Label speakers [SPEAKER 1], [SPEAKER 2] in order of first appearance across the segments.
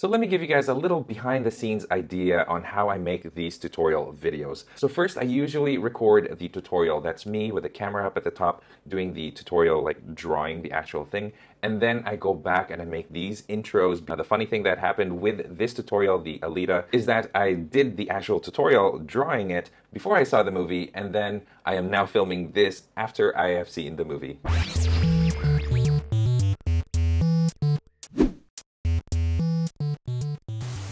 [SPEAKER 1] So let me give you guys a little behind the scenes idea on how I make these tutorial videos. So first, I usually record the tutorial. That's me with the camera up at the top doing the tutorial, like drawing the actual thing. And then I go back and I make these intros. Now, the funny thing that happened with this tutorial, the Alita, is that I did the actual tutorial drawing it before I saw the movie, and then I am now filming this after I have seen the movie.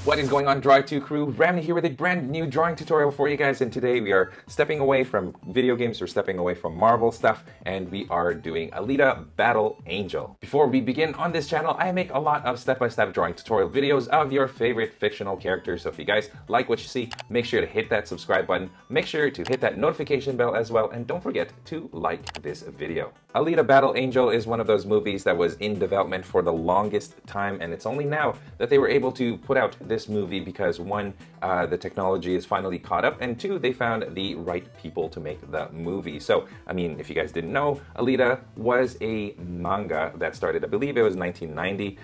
[SPEAKER 1] What is going on, Drawing 2 crew? Ramny here with a brand new drawing tutorial for you guys, and today we are stepping away from video games, or stepping away from Marvel stuff, and we are doing Alita Battle Angel. Before we begin on this channel, I make a lot of step-by-step drawing tutorial videos of your favorite fictional characters, so if you guys like what you see, make sure to hit that subscribe button, make sure to hit that notification bell as well, and don't forget to like this video. Alita Battle Angel is one of those movies that was in development for the longest time, and it's only now that they were able to put out this movie because one, the technology is finally caught up, and two, they found the right people to make the movie. So, I mean, if you guys didn't know, Alita was a manga that started, I believe it was 1990,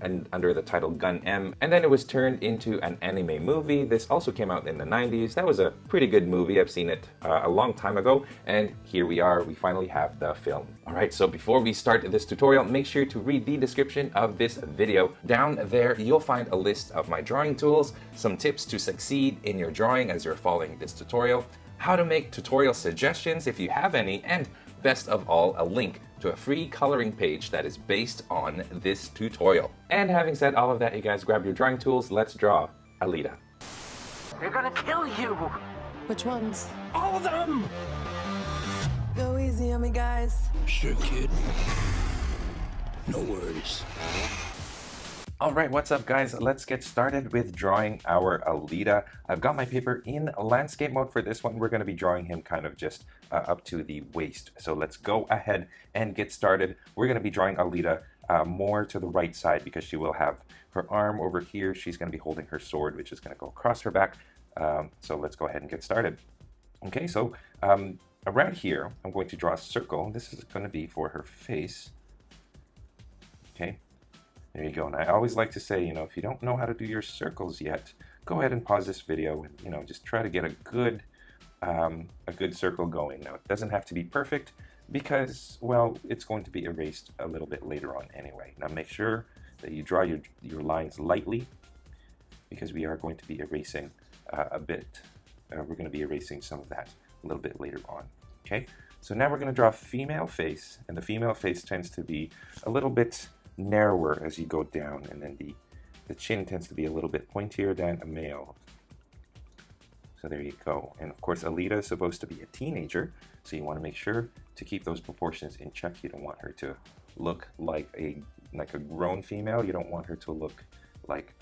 [SPEAKER 1] and under the title GUNNM, and then it was turned into an anime movie. This also came out in the 90s. That was a pretty good movie. I've seen it a long time ago, and here we are. We finally have the film. Alright, so before we start this tutorial, make sure to read the description of this video. Down there, you'll find a list of my drawing tools, some tips to succeed in your drawing as you're following this tutorial, how to make tutorial suggestions if you have any, and best of all, a link to a free coloring page that is based on this tutorial. And having said all of that, you guys grab your drawing tools, let's draw Alita.
[SPEAKER 2] They're gonna kill you!
[SPEAKER 3] Which ones?
[SPEAKER 2] All of them!
[SPEAKER 3] Go easy on me, guys.
[SPEAKER 2] Sure, kid. No worries.
[SPEAKER 1] Alright, what's up guys? Let's get started with drawing our Alita. I've got my paper in landscape mode for this one. We're going to be drawing him kind of just up to the waist. So let's go ahead and get started. We're going to be drawing Alita more to the right side because she will have her arm over here. She's going to be holding her sword, which is going to go across her back. So let's go ahead and get started. Okay, so around here, I'm going to draw a circle. This is going to be for her face. Okay, there you go. And I always like to say, you know, if you don't know how to do your circles yet, go ahead and pause this video and, you know, just try to get a good circle going. Now, it doesn't have to be perfect because, well, it's going to be erased a little bit later on anyway. Now, make sure that you draw your lines lightly because we are going to be erasing a bit. We're going to be erasing some of that a little bit later on. Okay, so now we're going to draw a female face, and the female face tends to be a little bit narrower as you go down, and then the chin tends to be a little bit pointier than a male. So there you go. And of course, Alita is supposed to be a teenager, so you want to make sure to keep those proportions in check. You don't want her to look like a grown female. You don't want her to look like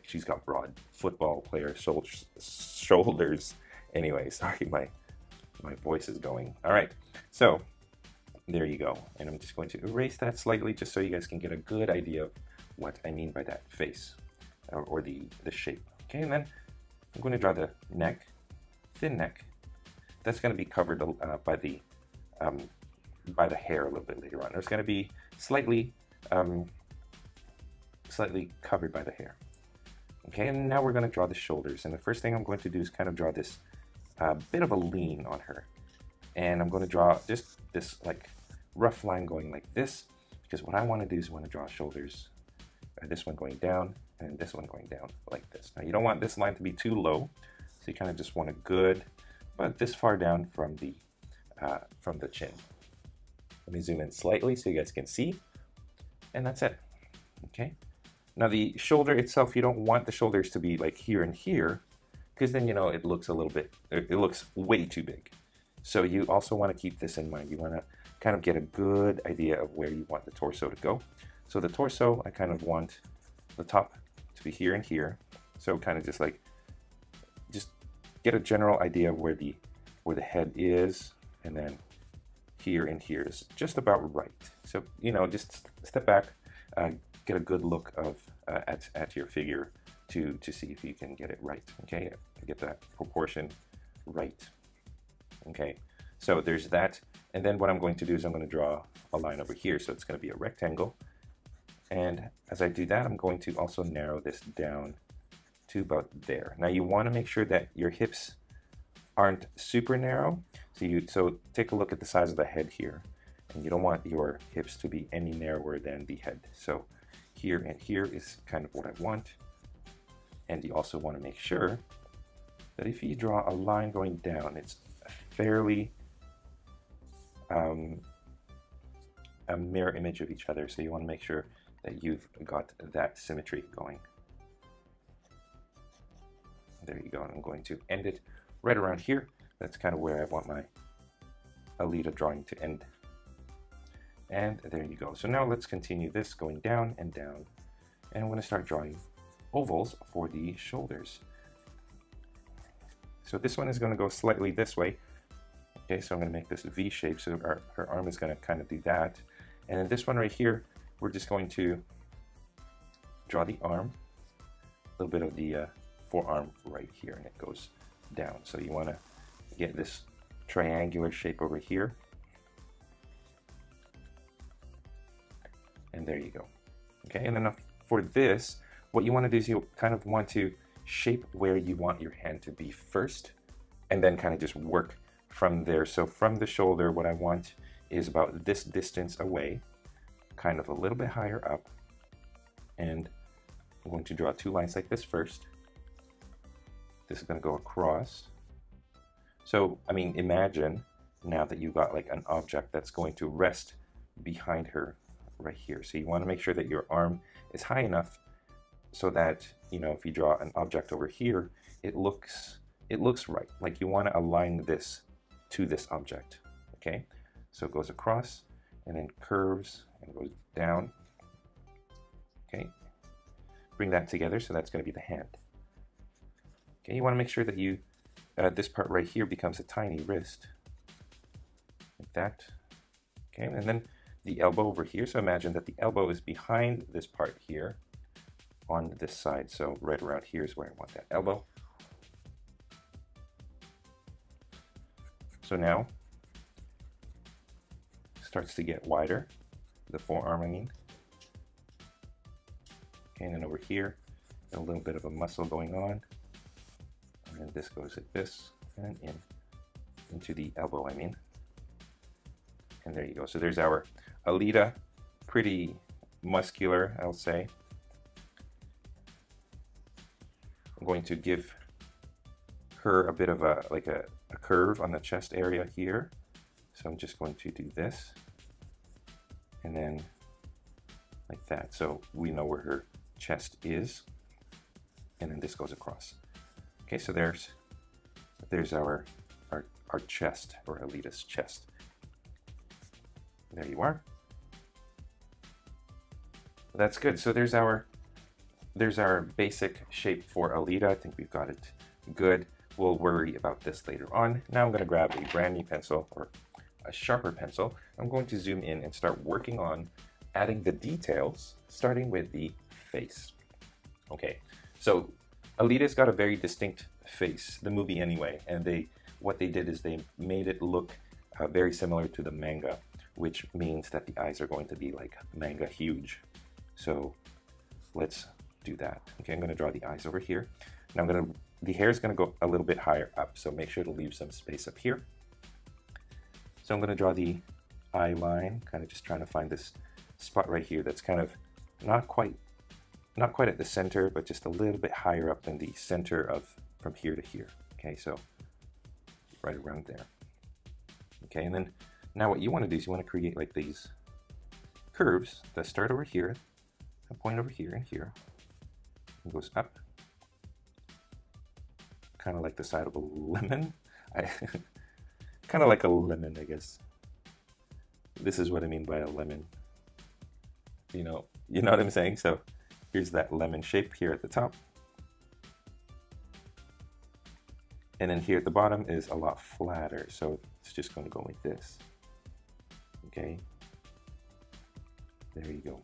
[SPEAKER 1] she's got broad football player shoulders. Anyway, sorry, my voice is going. All right, so there you go. And I'm just going to erase that slightly just so you guys can get a good idea of what I mean by that face or the shape. Okay, and then I'm going to draw the neck, thin neck. That's going to be covered by the hair a little bit later on. It's going to be slightly covered by the hair. Okay, and now we're going to draw the shoulders. And the first thing I'm going to do is kind of draw this bit of a lean on her. And I'm going to draw just this like rough line going like this, because what I want to do is I want to draw shoulders, this one going down and this one going down like this. Now you don't want this line to be too low, so you kind of just want a good, but this far down from the chin. Let me zoom in slightly so you guys can see, and that's it. Okay. Now the shoulder itself, you don't want the shoulders to be like here and here, because then, you know, it looks it looks way too big. So you also want to keep this in mind. You want to kind of get a good idea of where you want the torso to go. So the torso, I kind of want the top to be here and here. So kind of just get a general idea of where the head is, and then here and here is just about right. So, you know, just step back, get a good look of at your figure to see if you can get it right. Okay, get that proportion right. Okay, so there's that. And then what I'm going to do is I'm going to draw a line over here. So it's going to be a rectangle, And as I do that, I'm going to also narrow this down to about there. Now you want to make sure that your hips aren't super narrow. So take a look at the size of the head here. And you don't want your hips to be any narrower than the head. So here and here is kind of what I want. And you also want to make sure that if you draw a line going down, it's fairly a mirror image of each other. So you want to make sure that you've got that symmetry going. There you go. And I'm going to end it right around here. That's kind of where I want my Alita drawing to end. And there you go. So now let's continue this going down and down. And I'm going to start drawing ovals for the shoulders. So this one is going to go slightly this way. Okay, so I'm going to make this a V shape. So her arm is going to kind of do that. And then this one right here, we're just going to draw the arm, a little bit of the forearm right here, and it goes down. So you want to get this triangular shape over here. And there you go. Okay, and then for this, what you want to do is you kind of want to shape where you want your hand to be first, and then kind of just work from there. So from the shoulder, what I want is about this distance away, kind of a little bit higher up, and I'm going to draw two lines like this first. This is going to go across. So, I mean, imagine now that you've got like an object that's going to rest behind her right here. So you want to make sure that your arm is high enough so that, you know, if you draw an object over here, it looks right. Like you want to align this to this object. Okay, so it goes across and then curves and goes down. Okay, bring that together. So that's going to be the hand. Okay, you want to make sure that you this part right here becomes a tiny wrist, like that. Okay, and then the elbow over here. So imagine that the elbow is behind this part here on this side. So right around here is where I want that elbow. So now it starts to get wider, the forearm I mean. Okay, and then over here, a little bit of a muscle going on. And then this goes like this, and into the elbow I mean. And there you go. So there's our Alita, pretty muscular, I'll say. I'm going to give her a bit of a curve on the chest area here. So I'm just going to do this, and then like that. So we know where her chest is, and then this goes across. Okay, so there's our chest, or Alita's chest. There you are. That's good. So there's our basic shape for Alita. I think we've got it good. We'll worry about this later on. Now I'm going to grab a brand new pencil, or a sharper pencil. I'm going to zoom in and start working on adding the details, starting with the face. Okay, so Alita's got a very distinct face, the movie anyway, and what they did is they made it look very similar to the manga, which means that the eyes are going to be like manga huge. So let's do that. Okay, I'm going to draw the eyes over here. Now the hair is going to go a little bit higher up, so make sure to leave some space up here. So I'm going to draw the eye line, kind of just trying to find this spot right here that's kind of not quite at the center, but just a little bit higher up than the center of from here to here. Okay, so right around there. Okay, and then now what you want to do is you want to create like these curves that start over here, and point over here and here, and goes up, kind of like the side of a lemon. Kind of like a lemon, I guess. This is what I mean by a lemon. You know what I'm saying? So here's that lemon shape here at the top. And then here at the bottom is a lot flatter, so it's just going to go like this. Okay, there you go.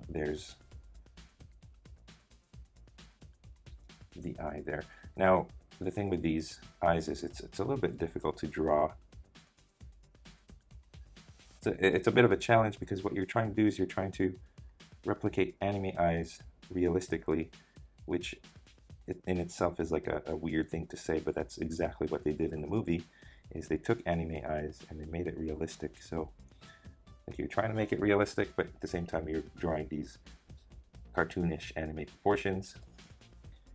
[SPEAKER 1] There's the eye there. Now, the thing with these eyes is it's a little bit difficult to draw It's a bit of a challenge because what you're trying to do is you're trying to replicate anime eyes realistically, which in itself is like a weird thing to say, but that's exactly what they did in the movie, is they took anime eyes and they made it realistic. So like you're trying to make it realistic, but at the same time you're drawing these cartoonish anime proportions.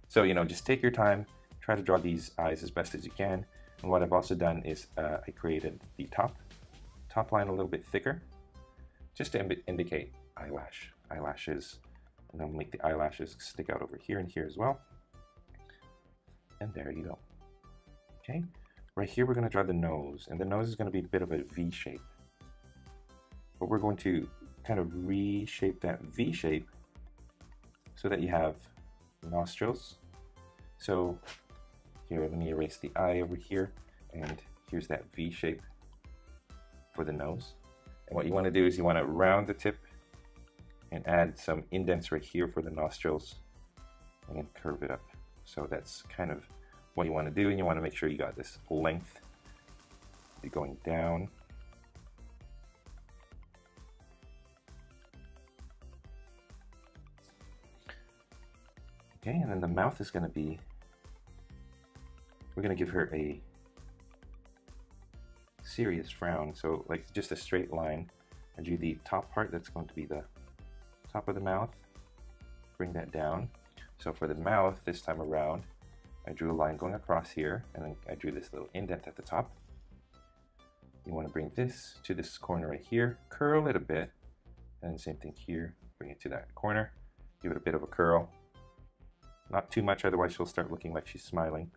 [SPEAKER 1] So, you know, just take your time, try to draw these eyes as best as you can. And what I've also done is I created the top line a little bit thicker, just to indicate eyelashes, and I'll make the eyelashes stick out over here and here as well. And there you go. Okay, right here we're going to draw the nose, and the nose is going to be a bit of a V shape. But we're going to kind of reshape that V shape so that you have nostrils. So here, let me erase the eye over here, and here's that V shape for the nose. And what you want to do is you want to round the tip and add some indents right here for the nostrils, and then curve it up. So that's kind of what you want to do, and you want to make sure you got this length. You're going down. Okay, and then the mouth is going to be, we're going to give her a serious frown. So like just a straight line. I drew the top part, that's going to be the top of the mouth. Bring that down. So for the mouth this time around, I drew a line going across here, and then I drew this little indent at the top. You want to bring this to this corner right here, curl it a bit, and then same thing here, bring it to that corner, give it a bit of a curl. Not too much, otherwise she'll start looking like she's smiling.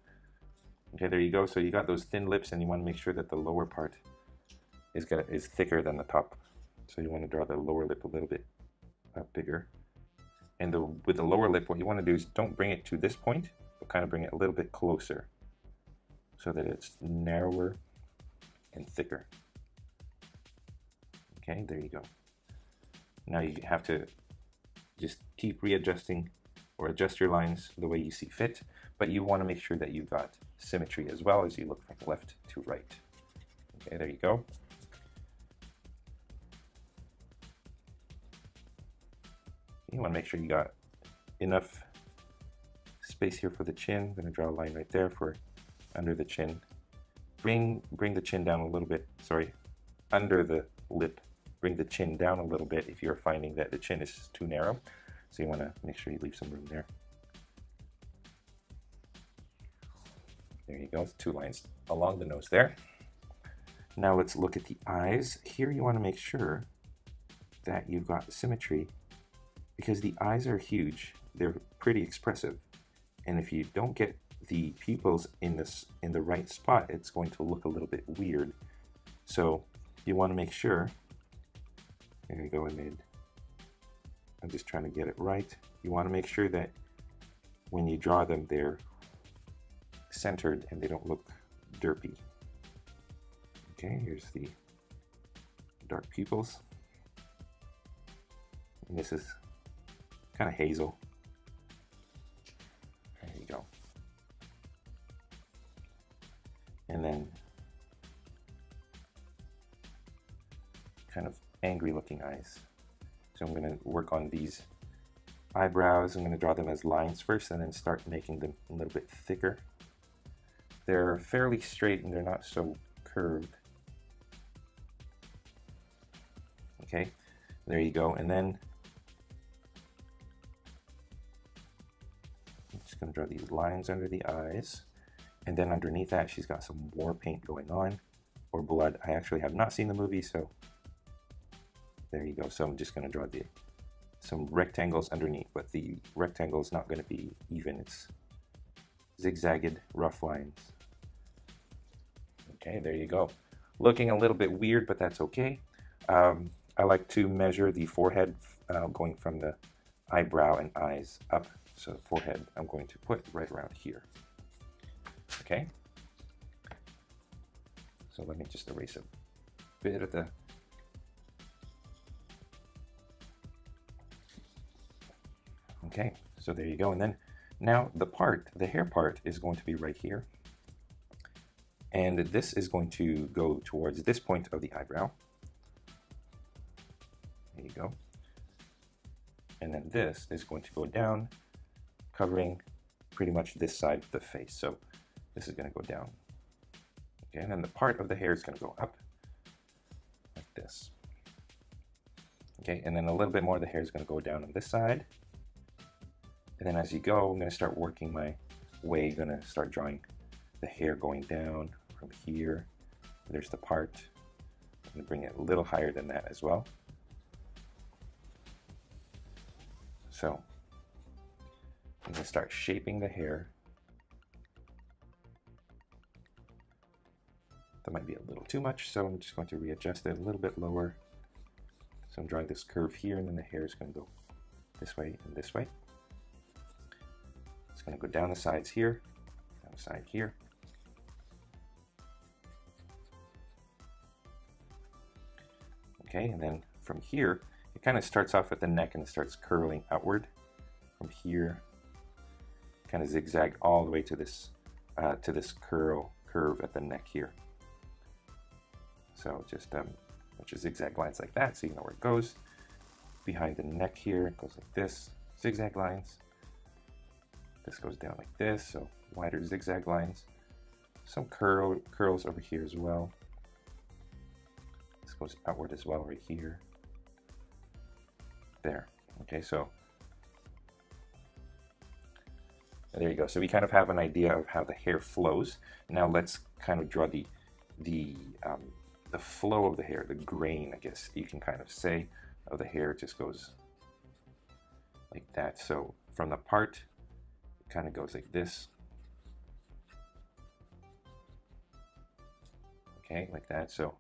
[SPEAKER 1] Okay, there you go. So you got those thin lips, and you want to make sure that the lower part is thicker than the top. So you want to draw the lower lip a little bit bigger. And with the lower lip, what you want to do is don't bring it to this point, but kind of bring it a little bit closer so that it's narrower and thicker. Okay, there you go. Now you have to just keep readjusting or adjust your lines the way you see fit, but you want to make sure that you've got symmetry as well as you look from left to right. Okay, there you go. You want to make sure you got enough space here for the chin. I'm going to draw a line right there for under the chin. Bring the chin down a little bit, sorry, under the lip. Bring the chin down a little bit if you're finding that the chin is too narrow. So you want to make sure you leave some room there. There you go, 2 lines along the nose there. Now let's look at the eyes. Here you want to make sure that you've got symmetry, because the eyes are huge. They're pretty expressive. And if you don't get the pupils in the right spot, it's going to look a little bit weird. So you want to make sure, there you go, I'm just trying to get it right. You want to make sure that when you draw them, they're centered and they don't look derpy. Okay, here's the dark pupils. And this is kind of hazel. There you go. And then kind of angry looking eyes. So I'm going to work on these eyebrows. I'm going to draw them as lines first and then start making them a little bit thicker. They're fairly straight and they're not so curved. Okay, there you go. And then I'm just going to draw these lines under the eyes. And then underneath that, she's got some war paint going on, or blood. I actually have not seen the movie, so there you go. So I'm just going to draw some rectangles underneath, but the rectangle is not going to be even. It's zigzagged, rough lines. Okay, there you go. Looking a little bit weird, but that's okay. I like to measure the forehead going from the eyebrow and eyes up. So the forehead I'm going to put right around here. Okay. So let me just erase a bit of the okay, so there you go. And then now the hair part is going to be right here. And this is going to go towards this point of the eyebrow. go. And then this is going to go down, covering pretty much this side of the face. So this is going to go down. Okay, and then the part of the hair is going to go up like this. Okay, and then a little bit more of the hair is going to go down on this side. And then as you go, I'm going to start working my way. Going to start drawing the hair going down from here. There's the part. I'm going to bring it a little higher than that as well. So I'm going to start shaping the hair. That might be a little too much, so I'm just going to readjust it a little bit lower. So I'm drawing this curve here, and then the hair is going to go this way and this way. It's going to go down the sides here, down the side here. Okay, and then from here, it kind of starts off at the neck and it starts curling outward. From here, kind of zigzag all the way to this curve at the neck here. So just bunch of zigzag lines like that, so you know where it goes. Behind the neck here, it goes like this, zigzag lines. This goes down like this, so wider zigzag lines. Some curls over here as well. This goes outward as well right here. There. Okay, so there you go. So we kind of have an idea of how the hair flows. Now let's kind of draw the flow of the hair, the grain, I guess you can kind of say, of the hair. It just goes like that. So from the part, it kind of goes like this. Okay, like that. So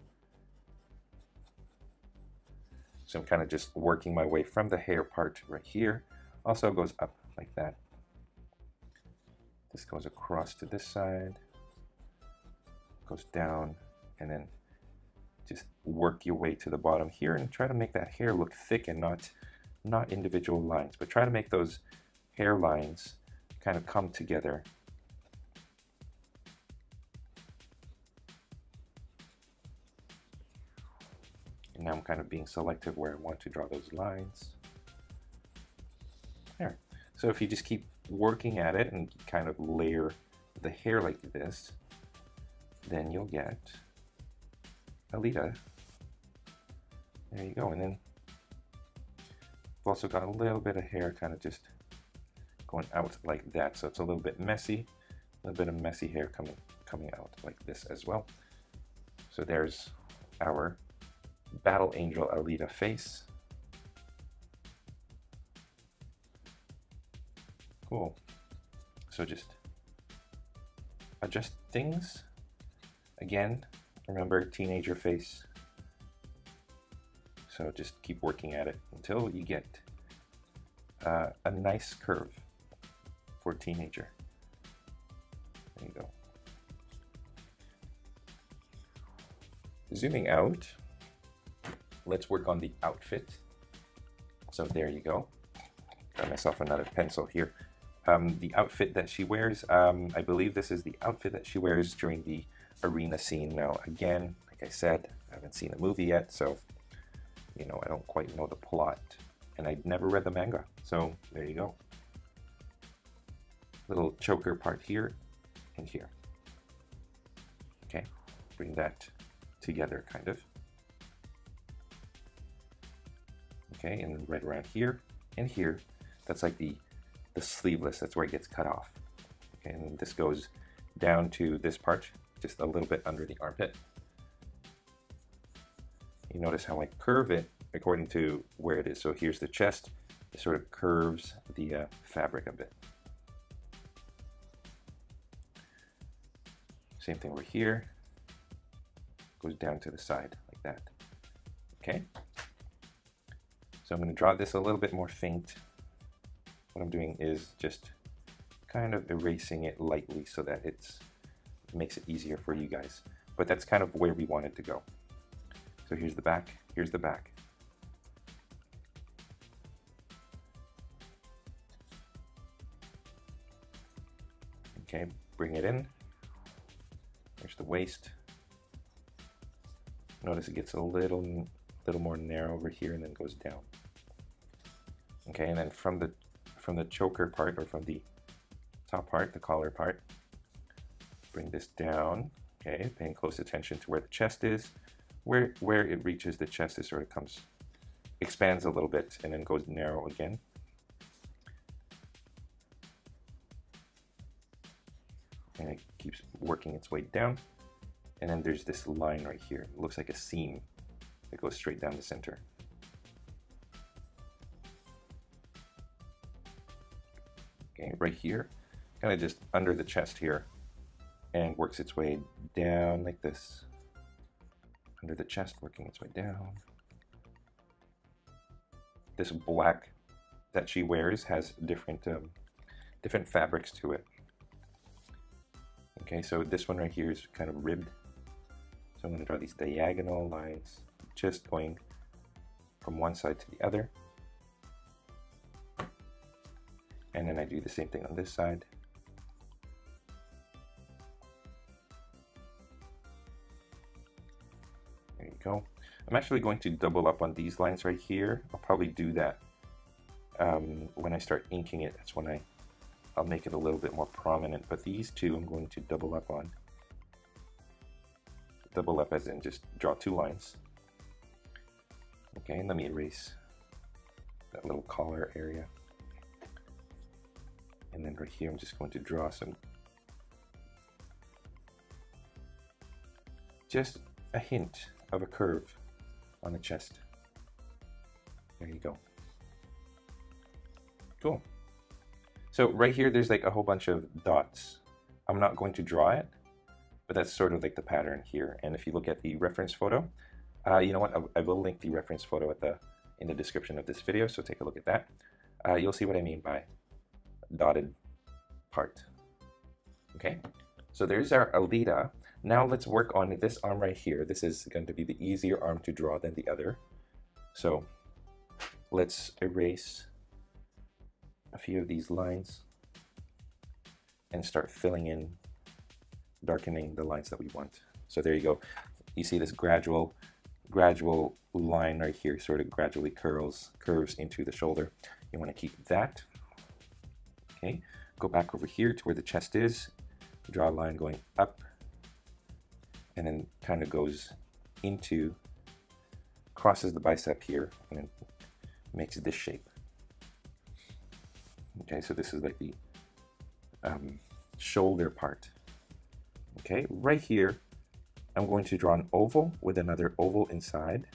[SPEAKER 1] I'm kind of just working my way from the hair part right here. Also goes up like that. This goes across to this side, goes down, and then just work your way to the bottom here and try to make that hair look thick and not individual lines, but try to make those hair lines kind of come together. And now I'm kind of being selective where I want to draw those lines. There. So if you just keep working at it and kind of layer the hair like this, then you'll get Alita. There you go. And then I've also got a little bit of hair kind of just going out like that, so it's a little bit messy, a little bit of messy hair coming out like this as well. So there's our Battle Angel Alita face. Cool. So just adjust things. Again, remember, teenager face. So just keep working at it until you get a nice curve for teenager. There you go. Zooming out, let's work on the outfit. So there you go. Got myself another pencil here. The outfit that she wears, I believe this is the outfit that she wears during the arena scene. Now, again, like I said, I haven't seen the movie yet, so, you know, I don't quite know the plot, and I'd never read the manga, so there you go. Little choker part here and here. Okay, bring that together, kind of. Okay, and then right around here and here, that's like the sleeveless, that's where it gets cut off. Okay, and this goes down to this part, just a little bit under the armpit. You notice how I curve it according to where it is. So here's the chest, it sort of curves the fabric a bit. Same thing over here, goes down to the side like that. Okay, so I'm going to draw this a little bit more faint. What I'm doing is just kind of erasing it lightly so that it makes it easier for you guys. But that's kind of where we want it to go. So here's the back, here's the back. Okay, bring it in. There's the waist. Notice it gets a little little more narrow over here and then goes down. Okay, and then from the choker part, or from the top part, the collar part, bring this down. Okay, paying close attention to where the chest is. Where it reaches the chest, it sort of expands a little bit and then goes narrow again. And it keeps working its way down. And then there's this line right here. It looks like a seam that goes straight down the center. Okay, right here, kind of just under the chest here, and works its way down like this. Under the chest, working its way down. This black that she wears has different fabrics to it. Okay, so this one right here is kind of ribbed. So I'm going to draw these diagonal lines, just going from one side to the other. And then I do the same thing on this side. There you go. I'm actually going to double up on these lines right here. I'll probably do that when I start inking it. That's when I'll make it a little bit more prominent. But these two I'm going to double up on. Double up as in just draw two lines. Okay, and let me erase that little collar area. And then right here I'm just going to draw just a hint of a curve on the chest. There you go. Cool. So right here there's like a whole bunch of dots. I'm not going to draw it, but that's sort of like the pattern here. And if you look at the reference photo, you know what, I will link the reference photo in the description of this video, so take a look at that. You'll see what I mean by dotted part. Okay, so there's our Alita. Now let's work on this arm right here. This is going to be the easier arm to draw than the other. So let's erase a few of these lines and start filling in, darkening the lines that we want. So there you go. You see this gradual line right here, sort of gradually curves into the shoulder. You want to keep that. Okay, go back over here to where the chest is, draw a line going up, and then kind of goes into, crosses the bicep here, and then makes this shape. Okay, so this is like the shoulder part. Okay, right here, I'm going to draw an oval with another oval inside.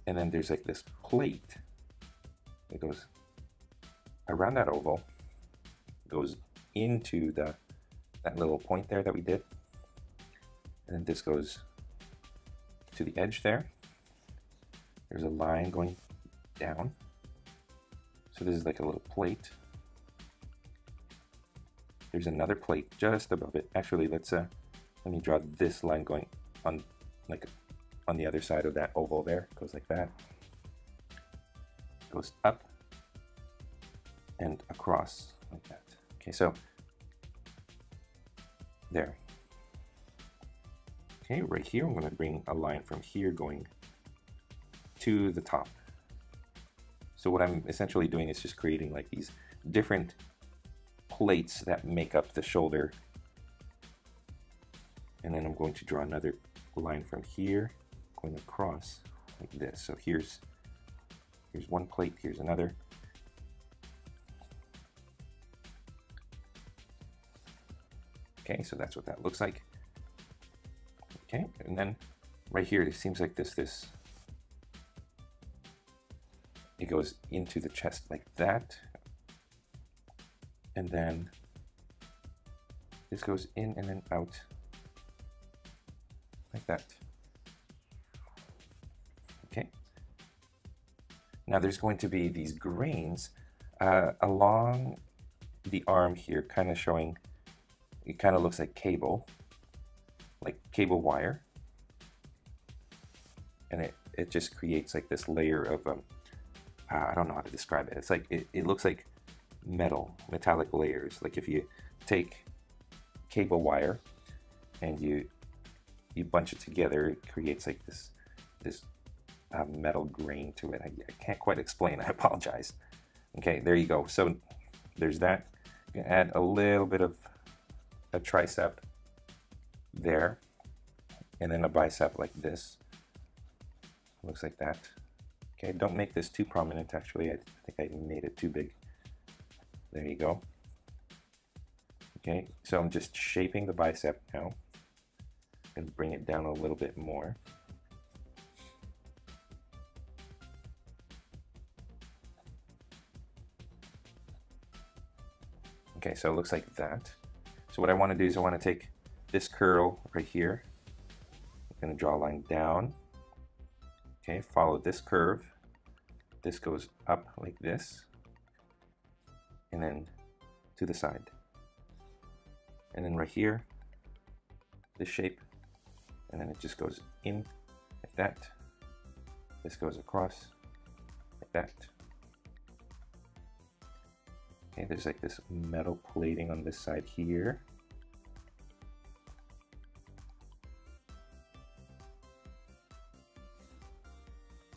[SPEAKER 1] And then there's like this plate that goes around that oval, goes into that little point there that we did. And then this goes to the edge there. There's a line going down. So this is like a little plate. There's another plate just above it. Actually, let me draw this line going on the other side of that oval there. It goes like that. Goes up and across like that. Okay, so there. Okay, right here I'm going to bring a line from here going to the top. So what I'm essentially doing is just creating like these different plates that make up the shoulder. And then I'm going to draw another line from here going across like this. So here's one plate, here's another. Okay, so that's what that looks like. Okay, and then right here it seems like this it goes into the chest like that, and then this goes in and then out like that. Okay, now there's going to be these grains along the arm here, kind of showing, it kind of looks like cable wire, and it just creates like this layer of I don't know how to describe it. It's like it looks like metallic layers. Like if you take cable wire and you you bunch it together, it creates like this metal grain to it. I can't quite explain. I apologize. Okay, there you go. So there's that. You can add a little bit of a tricep there, and then a bicep like this. Looks like that. Okay, don't make this too prominent. Actually, I think I made it too big. There you go. Okay, so I'm just shaping the bicep now. I'm going to bring it down a little bit more. Okay, so it looks like that. So what I want to do is I want to take this curl right here. I'm going to draw a line down. Okay, follow this curve. This goes up like this, and then to the side. And then right here, this shape, and then it just goes in like that. This goes across like that. Okay, there's like this metal plating on this side here.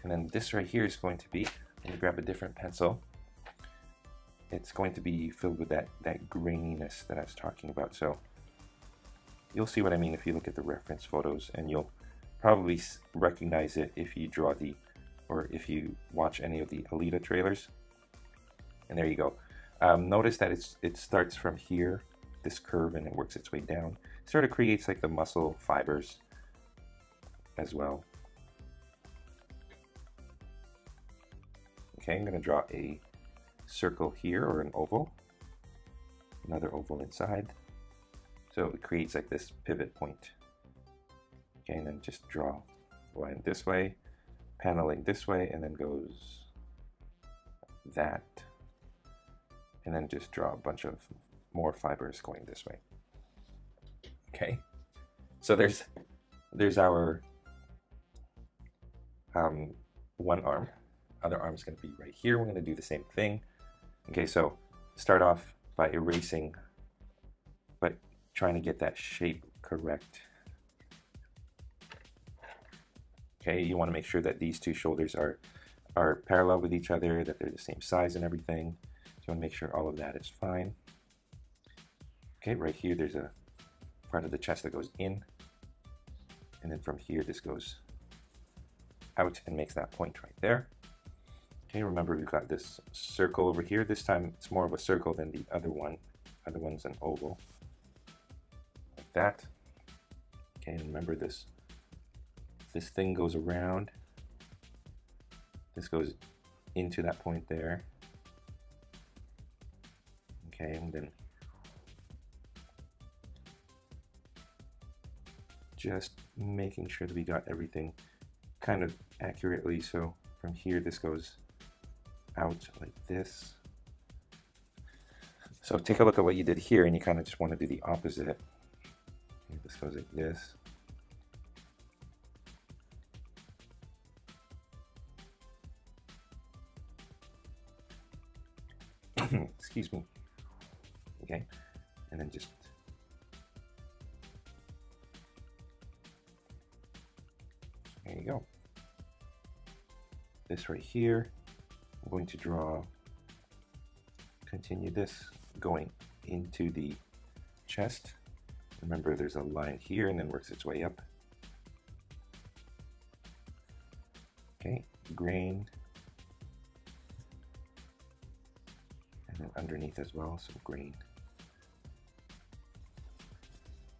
[SPEAKER 1] And then this right here is going to be, let me grab a different pencil. It's going to be filled with that graininess that I was talking about. So you'll see what I mean if you look at the reference photos, and you'll probably recognize it if you draw or if you watch any of the Alita trailers. And there you go. Notice that it starts from here, this curve, and it works its way down. It sort of creates like the muscle fibers as well. Okay, I'm going to draw a circle here, or an oval. Another oval inside. So it creates like this pivot point. Okay, and then just draw a line this way, paneling this way, and then goes that. And then just draw a bunch of more fibers going this way. Okay, so there's our one arm. Other arm is going to be right here. We're going to do the same thing. Okay, so start off by erasing, but trying to get that shape correct. Okay, you want to make sure that these two shoulders are parallel with each other, that they're the same size and everything. So you want to make sure all of that is fine. Okay, right here there's a part of the chest that goes in, and then from here this goes out and makes that point right there. Okay, remember we've got this circle over here. This time it's more of a circle than the other one. Other one's an oval. Like that. Okay, and remember this thing goes around. This goes into that point there. Okay, and then just making sure that we got everything kind of accurately. So from here this goes out like this. So take a look at what you did here, and you kind of just want to do the opposite. Okay, this goes like this. Excuse me. Okay, and then just there you go. This right here, I'm going to draw, continue this going into the chest. Remember there's a line here and then works its way up. Okay, grain. And then underneath as well, some grain.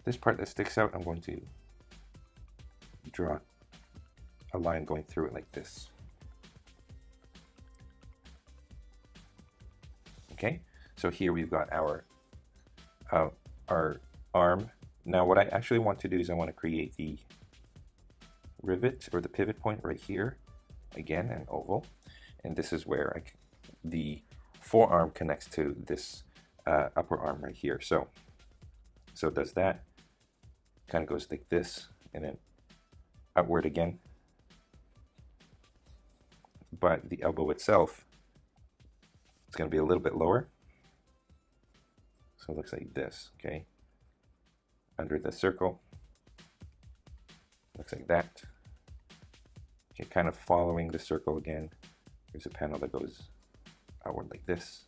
[SPEAKER 1] This part that sticks out, I'm going to draw a line going through it like this. Okay, so here we've got our arm. Now what I actually want to do is I want to create the rivet, or the pivot point right here. Again, an oval. And this is where the forearm connects to this upper arm right here. So it does that. Kind of goes like this, and then outward again. But the elbow itself, it's going to be a little bit lower. So it looks like this, okay? Under the circle. Looks like that. Okay, kind of following the circle again. There's a panel that goes outward like this,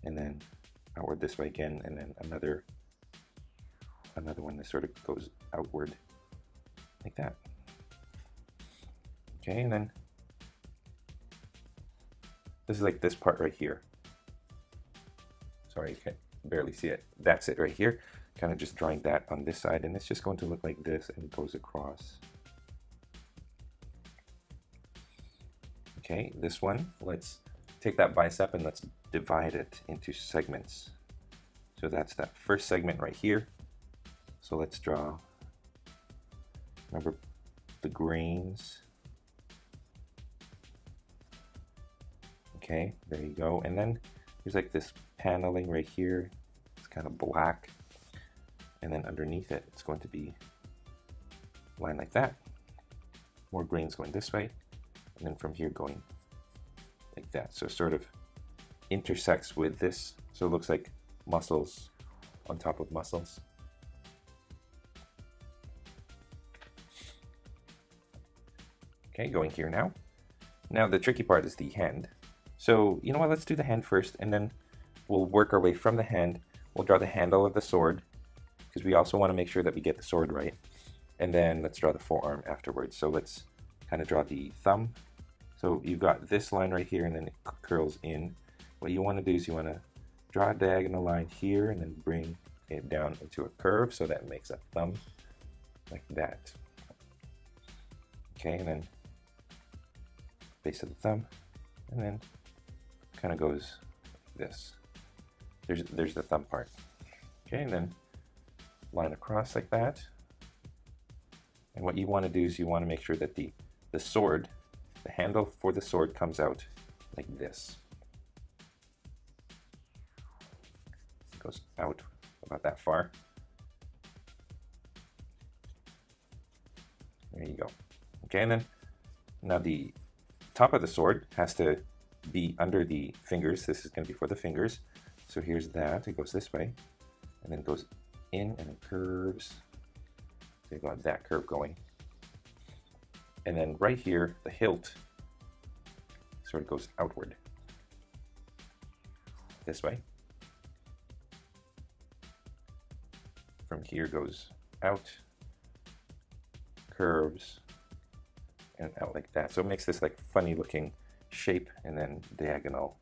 [SPEAKER 1] and then outward this way again, and then another one that sort of goes outward like that. Okay, and then this is like this part right here. Sorry, you can barely see it. That's it right here. Kind of just drawing that on this side, and it's just going to look like this, and it goes across. Okay, this one, let's take that bicep and let's divide it into segments. So that's that first segment right here. So let's draw, remember the grains. Okay, there you go. And then there's like this paneling right here. It's kind of black. And then underneath it, it's going to be lined like that. More grains going this way. And then from here going like that. So it sort of intersects with this. So it looks like muscles on top of muscles. Okay, going here now. Now the tricky part is the hand. So you know what, let's do the hand first, and then we'll work our way from the hand. We'll draw the handle of the sword, because we also want to make sure that we get the sword right. And then let's draw the forearm afterwards. So let's kind of draw the thumb. So you've got this line right here, and then it curls in. What you want to do is you want to draw a diagonal line here, and then bring it down into a curve, so that makes a thumb like that. Okay, and then base of the thumb, and then kind of goes like this. There's the thumb part. Okay, and then line across like that. And what you want to do is you want to make sure that the sword, the handle for the sword comes out like this. It goes out about that far. There you go. Okay, and then now the top of the sword has to be under the fingers. This is going to be for the fingers. So here's that. It goes this way, and then it goes in and it curves. So you've got that curve going. And then right here, the hilt sort of goes outward this way. From here goes out, curves, and out like that. So it makes this like funny looking shape, and then diagonal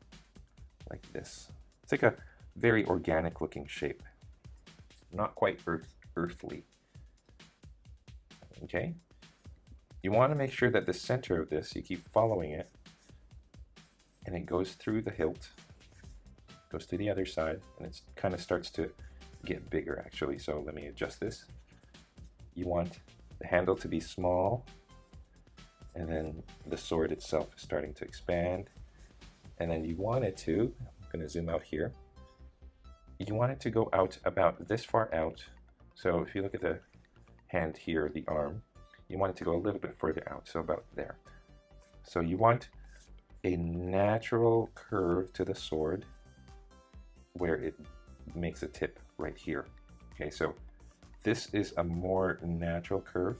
[SPEAKER 1] like this. It's like a very organic looking shape. Not quite earthly. Okay? You want to make sure that the center of this, you keep following it, and it goes through the hilt, goes to the other side, and it kind of starts to get bigger actually. So let me adjust this. You want the handle to be small, and then the sword itself is starting to expand. And then you want it to, I'm going to zoom out here, you want it to go out about this far out. So if you look at the hand here, the arm, you want it to go a little bit further out, so about there. So you want a natural curve to the sword where it makes a tip right here. Okay, so this is a more natural curve,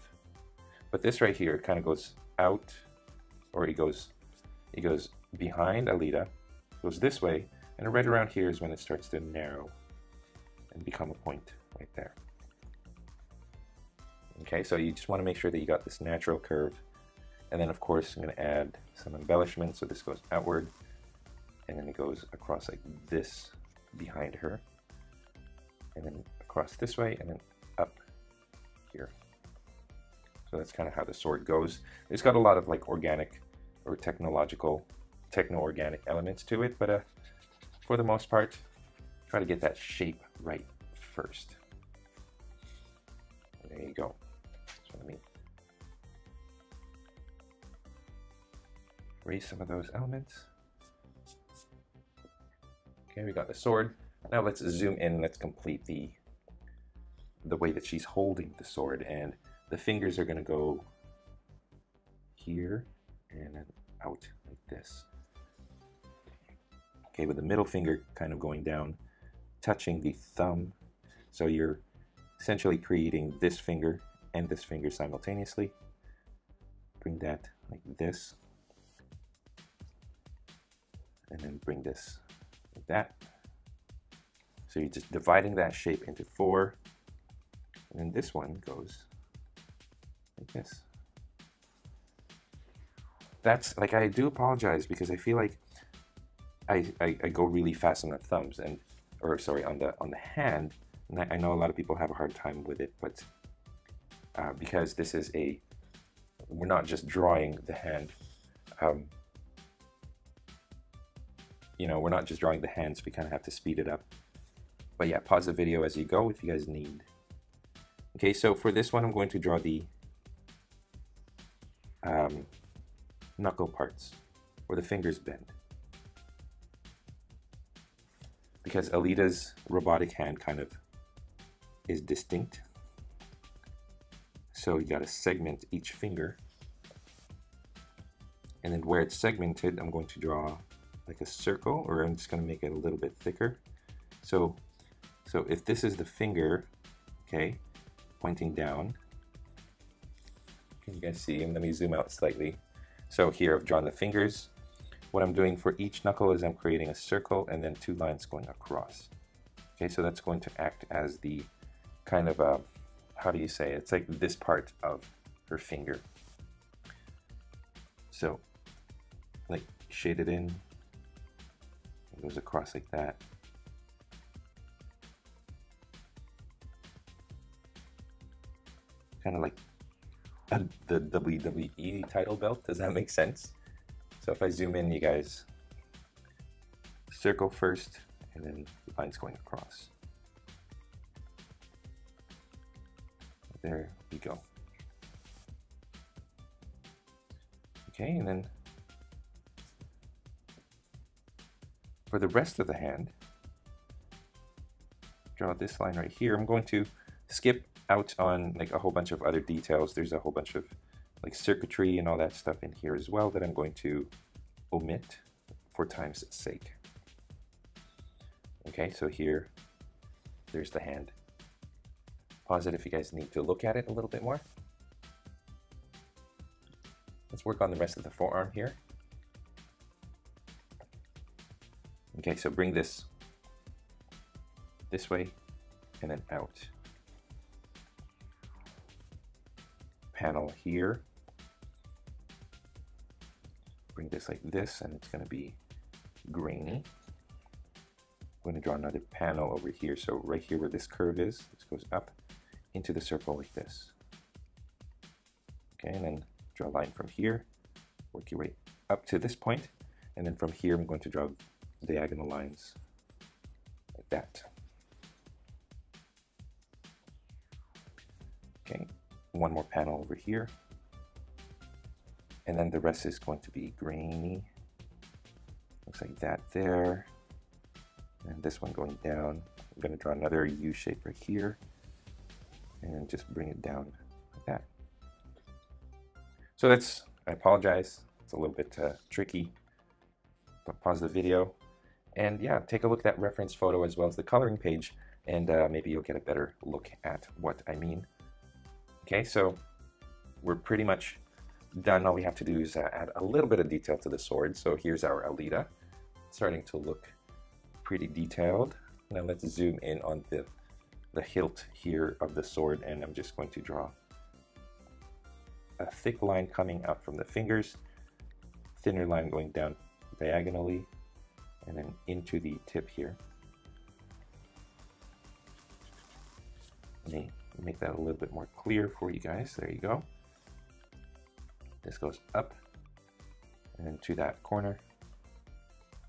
[SPEAKER 1] but this right here kind of goes out, or it goes behind Alita, goes this way, and right around here is when it starts to narrow and become a point right there. Okay, so you just want to make sure that you got this natural curve. And then of course I'm going to add some embellishments. So this goes outward, and then it goes across like this behind her, and then across this way, and then up here. So that's kind of how the sword goes. It's got a lot of like organic or techno-organic elements to it, but for the most part, try to get that shape right first. There you go. So let me erase some of those elements. Okay, we got the sword. Now let's zoom in. Let's complete the way that she's holding the sword, and the fingers are going to go here and then out like this. Okay, with the middle finger kind of going down, touching the thumb. So you're essentially creating this finger and this finger simultaneously. Bring that like this. And then bring this like that. So you're just dividing that shape into 4. And then this one goes like this. That's like, I do apologize because I feel like I go really fast on the thumbs and, or sorry, on the hand. And I know a lot of people have a hard time with it, but because this is we're not just drawing the hand. You know, we're not just drawing the hands, we kind of have to speed it up. But yeah, pause the video as you go if you guys need. Okay, so for this one, I'm going to draw the knuckle parts where the fingers bend. Because Alita's robotic hand kind of is distinct. So you got to segment each finger. And then where it's segmented, I'm going to draw like a circle, or I'm just going to make it a little bit thicker. So if this is the finger, okay, pointing down, can you guys see? And let me zoom out slightly. So here I've drawn the fingers. What I'm doing for each knuckle is I'm creating a circle and then 2 lines going across. Okay, so that's going to act as the kind of a, how do you say it? It's like this part of her finger. So like shade it in. It goes across like that. Kind of like the WWE title belt. Does that make sense? So if I zoom in, you guys, circle first and then lines going across. There we go. Okay, and then for the rest of the hand, draw this line right here. I'm going to skip out on like a whole bunch of other details. There's a whole bunch of like circuitry and all that stuff in here as well that I'm going to omit for time's sake. Okay, so here, there's the hand. Pause it if you guys need to look at it a little bit more. Let's work on the rest of the forearm here. Okay, so bring this way and then out. Panel here. Bring this like this, and it's going to be grainy. I'm going to draw another panel over here. So right here where this curve is, this goes up into the circle like this. Okay, and then draw a line from here, work your way up to this point, and then from here I'm going to draw diagonal lines like that. Okay, one more panel over here, and then the rest is going to be grainy. Looks like that there, and this one going down. I'm going to draw another U shape right here, and just bring it down like that. So that's, I apologize, it's a little bit tricky, but pause the video, and yeah, take a look at that reference photo as well as the coloring page, and maybe you'll get a better look at what I mean. Okay, so we're pretty much done. All we have to do is add a little bit of detail to the sword. So here's our Alita, starting to look pretty detailed. Now let's zoom in on the hilt here of the sword, and I'm just going to draw a thick line coming out from the fingers, thinner line going down diagonally, and then into the tip here. Let me make that a little bit more clear for you guys. There you go. This goes up, and then to that corner,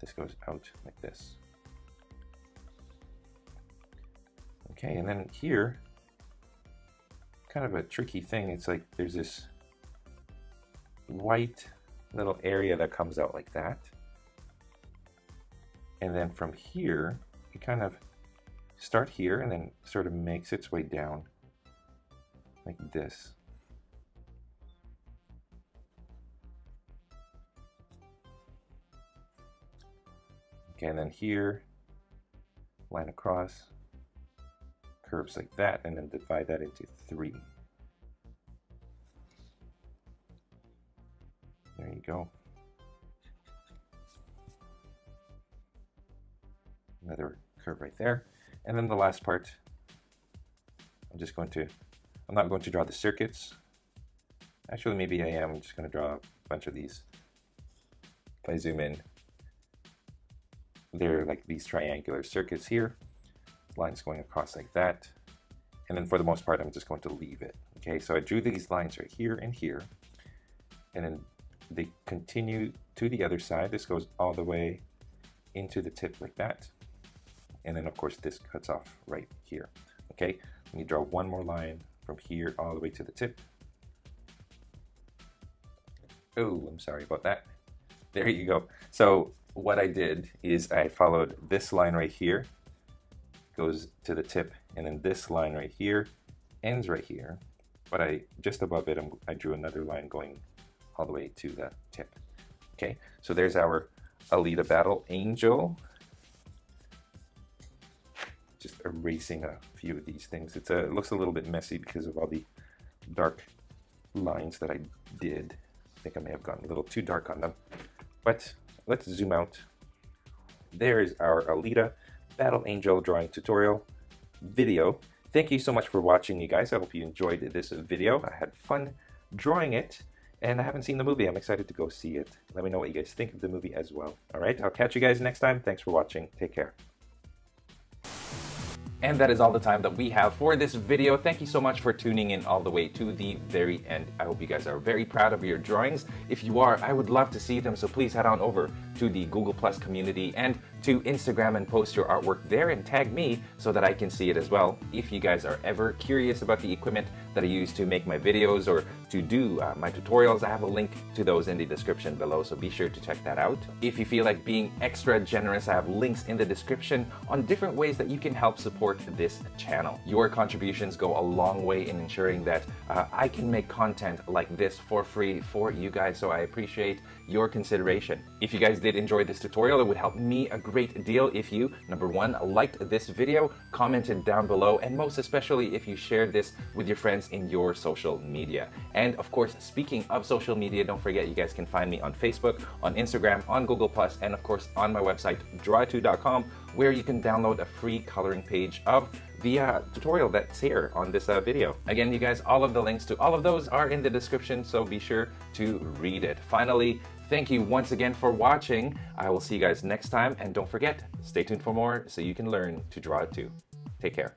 [SPEAKER 1] this goes out like this. Okay, and then here, kind of a tricky thing. It's like there's this white little area that comes out like that. And then from here, you kind of start here and then sort of makes its way down like this. Okay, and then here, line across, curves like that, and then divide that into 3. go. Another curve right there. And then the last part, I'm not going to draw the circuits. Actually, maybe I am. I'm just going to draw a bunch of these. If I zoom in, they're like these triangular circuits here. Lines going across like that. And then for the most part, I'm just going to leave it. Okay, so I drew these lines right here and here. And then they continue to the other side. This goes all the way into the tip like that. And then of course this cuts off right here. Okay, let me draw one more line from here all the way to the tip. Oh, I'm sorry about that. There you go. So what I did is I followed this line right here, goes to the tip, and then this line right here ends right here. But just above it, I drew another line going all the way to the tip. Okay, so there's our Alita Battle Angel. Just erasing a few of these things. It looks a little bit messy because of all the dark lines that I did. I think I may have gone a little too dark on them. But let's zoom out. There's our Alita Battle Angel drawing tutorial video. Thank you so much for watching, you guys. I hope you enjoyed this video. I had fun drawing it, and I haven't seen the movie. I'm excited to go see it. Let me know what you guys think of the movie as well. All right, I'll catch you guys next time. Thanks for watching. Take care. And that is all the time that we have for this video. Thank you so much for tuning in all the way to the very end. I hope you guys are very proud of your drawings. If you are, I would love to see them, so please head on over to the Google Plus community and to Instagram and post your artwork there and tag me so that I can see it as well. If you guys are ever curious about the equipment that I use to make my videos or to do my tutorials, I have a link to those in the description below, so be sure to check that out. If you feel like being extra generous, I have links in the description on different ways that you can help support this channel. Your contributions go a long way in ensuring that I can make content like this for free for you guys, so I appreciate your consideration. If you guys did enjoy this tutorial, it would help me a great deal if you, number one, liked this video, commented down below, and most especially if you shared this with your friends in your social media. And of course, speaking of social media, don't forget you guys can find me on Facebook, on Instagram, on Google+, and of course on my website, draw2.com, where you can download a free coloring page of the tutorial that's here on this video. Again, you guys, all of the links to all of those are in the description, so be sure to read it. Finally, thank you once again for watching. I will see you guys next time, and don't forget, stay tuned for more so you can learn to draw too. Take care.